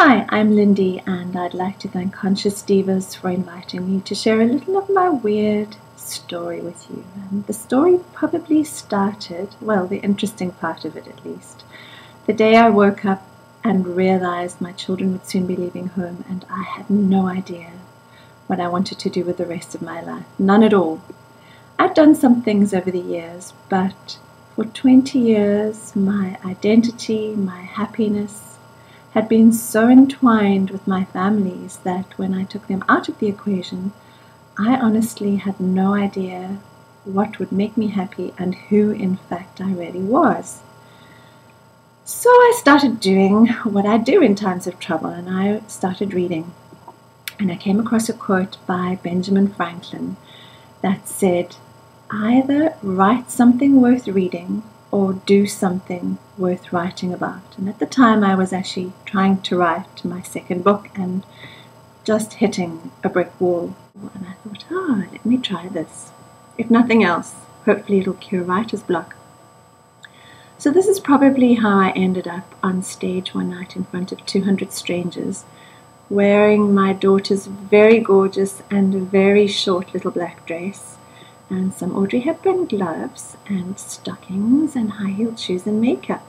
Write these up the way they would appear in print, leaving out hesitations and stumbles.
Hi, I'm Lindy, and I'd like to thank Conscious Divas for inviting me to share a little of my weird story with you. And the story probably started, well, the interesting part of it at least, the day I woke up and realized my children would soon be leaving home, and I had no idea what I wanted to do with the rest of my life. None at all. I'd done some things over the years, but for 20 years, my identity, my happiness, had been so entwined with my families that when I took them out of the equation, I honestly had no idea what would make me happy and who in fact I really was. So I started doing what I do in times of trouble, and I started reading. And I came across a quote by Benjamin Franklin that said, "Either write something worth reading or do something worth writing about." And at the time I was actually trying to write my second book and just hitting a brick wall. And I thought, let me try this. If nothing else, hopefully it'll cure writer's block. So this is probably how I ended up on stage one night in front of 200 strangers, wearing my daughter's very gorgeous and very short little black dress, and some Audrey Hepburn gloves and stockings and high-heeled shoes and makeup,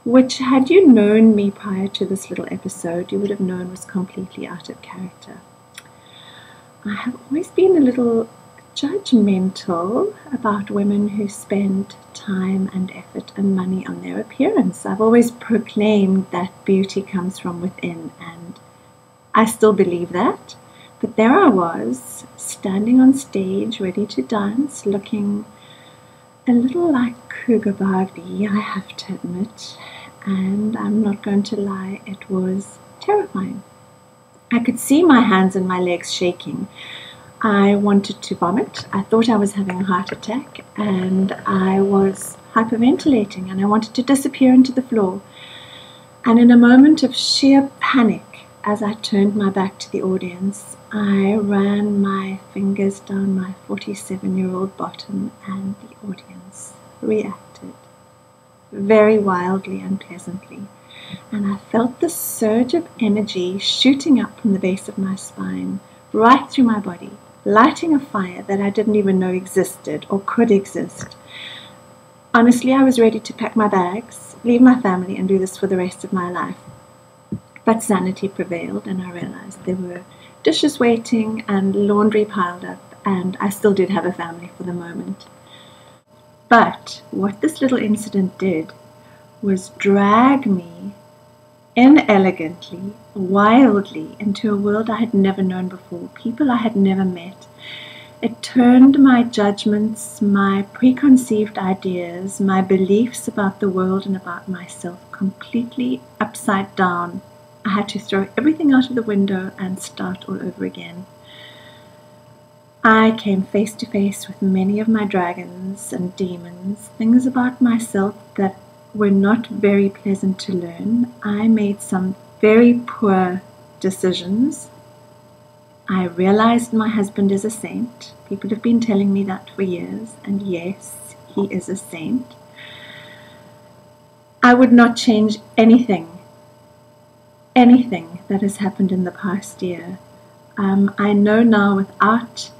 which, had you known me prior to this little episode, you would have known was completely out of character. I have always been a little judgmental about women who spend time and effort and money on their appearance. I've always proclaimed that beauty comes from within, and I still believe that. But there I was, standing on stage, ready to dance, looking a little like Cougar Barbie, I have to admit, and I'm not going to lie, it was terrifying. I could see my hands and my legs shaking. I wanted to vomit. I thought I was having a heart attack, and I was hyperventilating, and I wanted to disappear into the floor. And in a moment of sheer panic, as I turned my back to the audience, I ran my fingers down my 47-year-old bottom, and the audience reacted very wildly and pleasantly. And I felt the surge of energy shooting up from the base of my spine, right through my body, lighting a fire that I didn't even know existed or could exist. Honestly, I was ready to pack my bags, leave my family, and do this for the rest of my life. But sanity prevailed, and I realized there were dishes waiting and laundry piled up, and I still did have a family for the moment. But what this little incident did was drag me inelegantly, wildly, into a world I had never known before, people I had never met. It turned my judgments, my preconceived ideas, my beliefs about the world and about myself completely upside down. I had to throw everything out of the window and start all over again. I came face to face with many of my dragons and demons, things about myself that were not very pleasant to learn. I made some very poor decisions. I realized my husband is a saint. People have been telling me that for years, and yes, he is a saint. I would not change anything that has happened in the past year. I know now without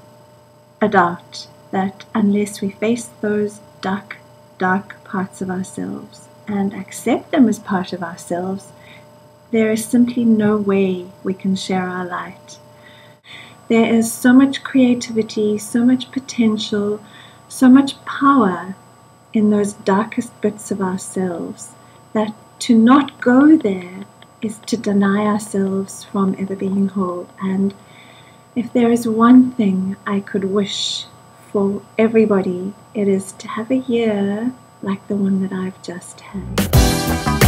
a doubt that unless we face those dark parts of ourselves and accept them as part of ourselves, there is simply no way we can share our light. There is so much creativity, so much potential, so much power in those darkest bits of ourselves that to not go there is to deny ourselves from ever being whole. And if there is one thing I could wish for everybody, it is to have a year like the one that I've just had.